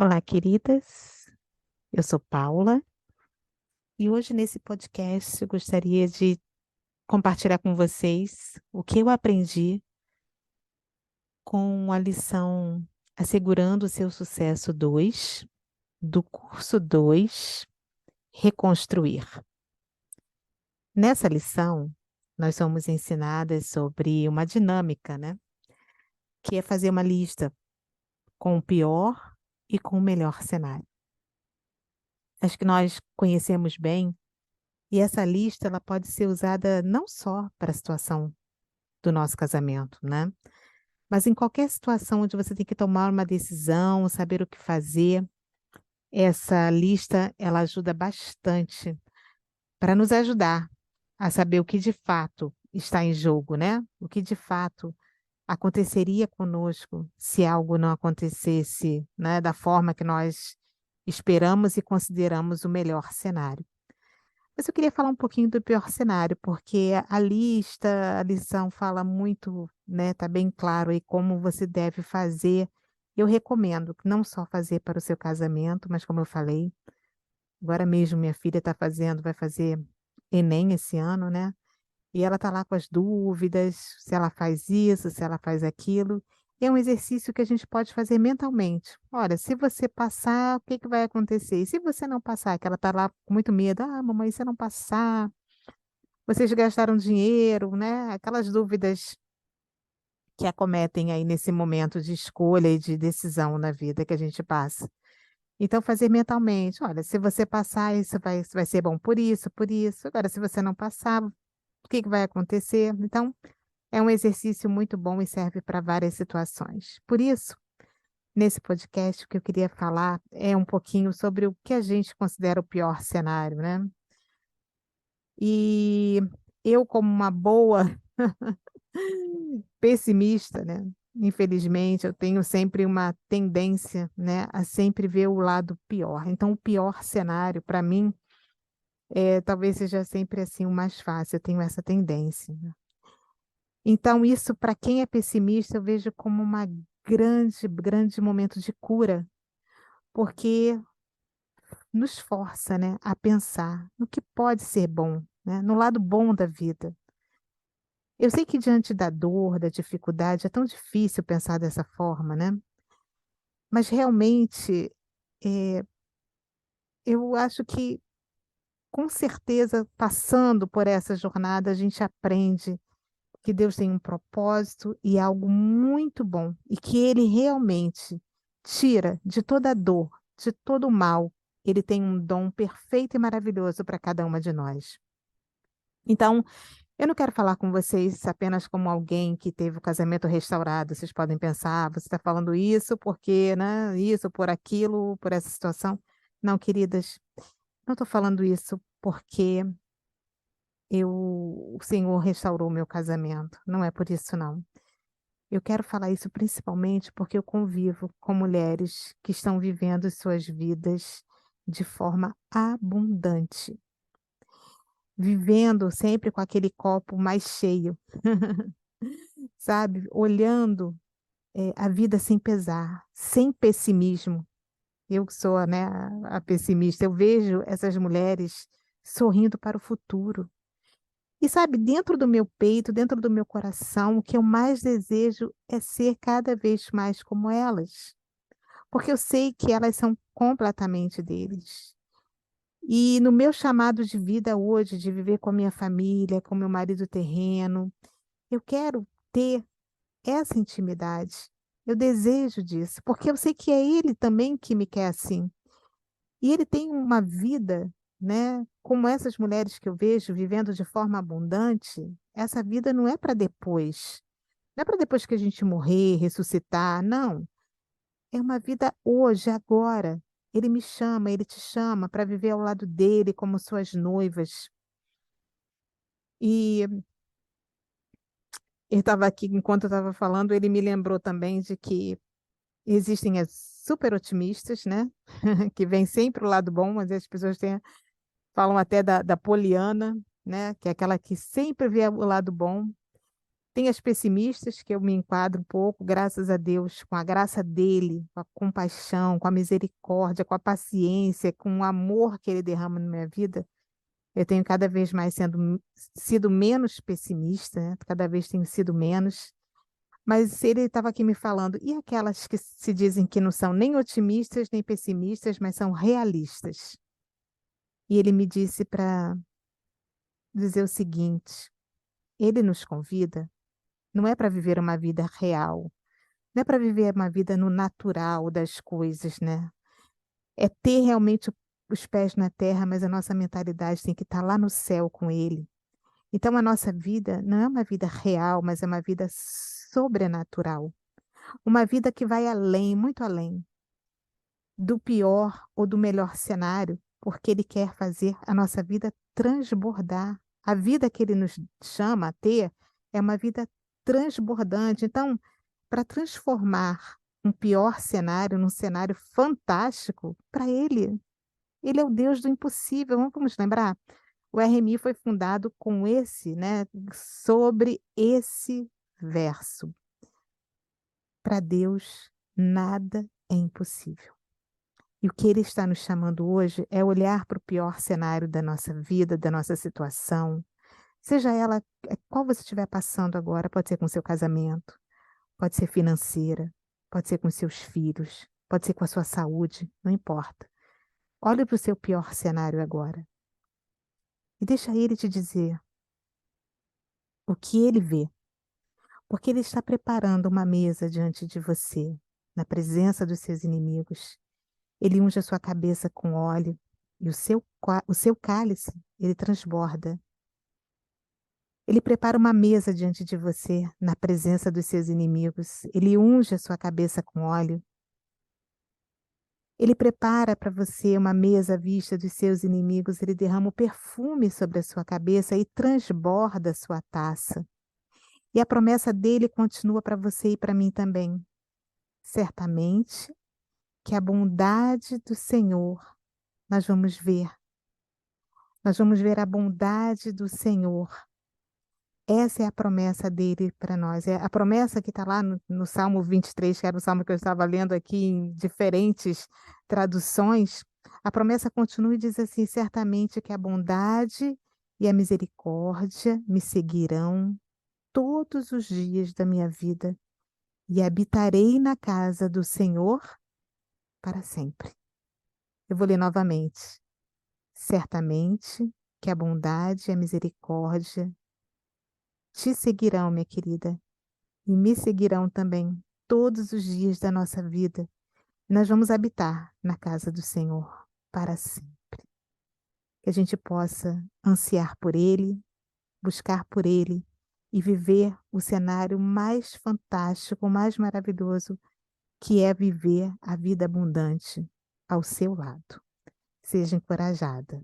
Olá, queridas. Eu sou Paula e hoje nesse podcast eu gostaria de compartilhar com vocês o que eu aprendi com a lição Assegurando o Seu Sucesso 2 do curso 2 Reconstruir. Nessa lição, nós somos ensinadas sobre uma dinâmica, né? Que é fazer uma lista com o pior e com o melhor cenário. Acho que nós conhecemos bem. E essa lista ela pode ser usada não só para a situação do nosso casamento, né? Mas em qualquer situação onde você tem que tomar uma decisão, saber o que fazer, essa lista ela ajuda bastante para nos ajudar a saber o que de fato está em jogo, né? O que de fato aconteceria conosco se algo não acontecesse, né, da forma que nós esperamos e consideramos o melhor cenário. Mas eu queria falar um pouquinho do pior cenário, porque a lição fala muito, né, tá bem claro aí como você deve fazer. Eu recomendo não só fazer para o seu casamento, mas como eu falei, agora mesmo minha filha vai fazer Enem esse ano, né? E ela tá lá com as dúvidas, se ela faz isso, se ela faz aquilo. É um exercício que a gente pode fazer mentalmente. Olha, se você passar, o que que vai acontecer? E se você não passar, que ela tá lá com muito medo, ah, mamãe, se eu não passar, vocês gastaram dinheiro, né? Aquelas dúvidas que acometem aí nesse momento de escolha e de decisão na vida que a gente passa. Então, fazer mentalmente, olha, se você passar, vai ser bom por isso, por isso. Agora, se você não passar, o que que vai acontecer? Então, é um exercício muito bom e serve para várias situações. Por isso, nesse podcast, o que eu queria falar é um pouquinho sobre o que a gente considera o pior cenário, né? E eu, como uma boa pessimista, né? Infelizmente, eu tenho sempre uma tendência, né, a sempre ver o lado pior. Então, o pior cenário, para mim, talvez seja sempre assim o mais fácil. Eu tenho essa tendência, né? Então, isso para quem é pessimista, eu vejo como uma grande momento de cura, porque nos força, né, a pensar no que pode ser bom, né, no lado bom da vida. Eu sei que diante da dor, da dificuldade, é tão difícil pensar dessa forma, né? Mas realmente, eh, eu acho que com certeza passando por essa jornada a gente aprende que Deus tem um propósito e algo muito bom, e que Ele realmente tira de toda a dor, de todo o mal, Ele tem um dom perfeito e maravilhoso para cada uma de nós. Então, eu não quero falar com vocês apenas como alguém que teve o casamento restaurado. Vocês podem pensar: "Ah, você está falando isso porque, né, isso, por aquilo, por essa situação". Não, queridas, não estou falando isso porque o Senhor restaurou meu casamento, não é por isso não. Eu quero falar isso principalmente porque eu convivo com mulheres que estão vivendo suas vidas de forma abundante, vivendo sempre com aquele copo mais cheio, sabe, olhando, a vida sem pesar, sem pessimismo. Eu que sou, né, a pessimista, eu vejo essas mulheres sorrindo para o futuro. E sabe, dentro do meu peito, dentro do meu coração, o que eu mais desejo é ser cada vez mais como elas, porque eu sei que elas são completamente deles. E no meu chamado de vida hoje, de viver com a minha família, com meu marido terreno, eu quero ter essa intimidade. Eu desejo disso, porque eu sei que é ele também que me quer assim. E ele tem uma vida, né, como essas mulheres que eu vejo vivendo de forma abundante, essa vida não é para depois. Não é para depois que a gente morrer, ressuscitar, não. É uma vida hoje, agora. Ele me chama, ele te chama para viver ao lado dele como suas noivas. E ele estava aqui, enquanto eu estava falando, ele me lembrou também de que existem as super otimistas, né, que vem sempre o lado bom, mas as pessoas falam até da poliana, né, que é aquela que sempre vê o lado bom. Tem as pessimistas, que eu me enquadro um pouco, graças a Deus, com a graça dele, com a compaixão, com a misericórdia, com a paciência, com o amor que ele derrama na minha vida. Eu tenho cada vez mais sido menos pessimista, né? Cada vez tenho sido menos. Mas ele estava aqui me falando, e aquelas que se dizem que não são nem otimistas nem pessimistas, mas são realistas? E ele me disse para dizer o seguinte: ele nos convida, não é para viver uma vida real, não é para viver uma vida no natural das coisas, né? É ter realmente os pés na terra, mas a nossa mentalidade tem que estar lá no céu com ele. Então a nossa vida não é uma vida real, mas é uma vida sobrenatural. Uma vida que vai além, muito além do pior ou do melhor cenário, porque ele quer fazer a nossa vida transbordar. A vida que ele nos chama a ter é uma vida transbordante. Então, para transformar um pior cenário num cenário fantástico, para ele é o Deus do impossível. Vamos lembrar? O RMI foi fundado com esse, né, sobre esse verso. Para Deus, nada é impossível. E o que ele está nos chamando hoje é olhar para o pior cenário da nossa vida, da nossa situação, seja ela qual você estiver passando agora, pode ser com seu casamento, pode ser financeira, pode ser com seus filhos, pode ser com a sua saúde, não importa. Olhe para o seu pior cenário agora e deixa ele te dizer o que ele vê, porque ele está preparando uma mesa diante de você, na presença dos seus inimigos. Ele unge a sua cabeça com óleo e o seu cálice, ele transborda. Ele prepara uma mesa diante de você, na presença dos seus inimigos. Ele unge a sua cabeça com óleo. Ele prepara para você uma mesa à vista dos seus inimigos. Ele derrama o perfume sobre a sua cabeça e transborda a sua taça. E a promessa dele continua para você e para mim também. Certamente que a bondade do Senhor nós vamos ver. Nós vamos ver a bondade do Senhor. Essa é a promessa dele para nós. É a promessa que está lá no Salmo 23, que era o salmo que eu estava lendo aqui em diferentes traduções. A promessa continua e diz assim: certamente que a bondade e a misericórdia me seguirão todos os dias da minha vida e habitarei na casa do Senhor para sempre. Eu vou ler novamente. Certamente que a bondade e a misericórdia te seguirão, minha querida, e me seguirão também todos os dias da nossa vida. Nós vamos habitar na casa do Senhor para sempre. Que a gente possa ansiar por Ele, buscar por Ele e viver o cenário mais fantástico, mais maravilhoso, que é viver a vida abundante ao seu lado. Seja encorajada.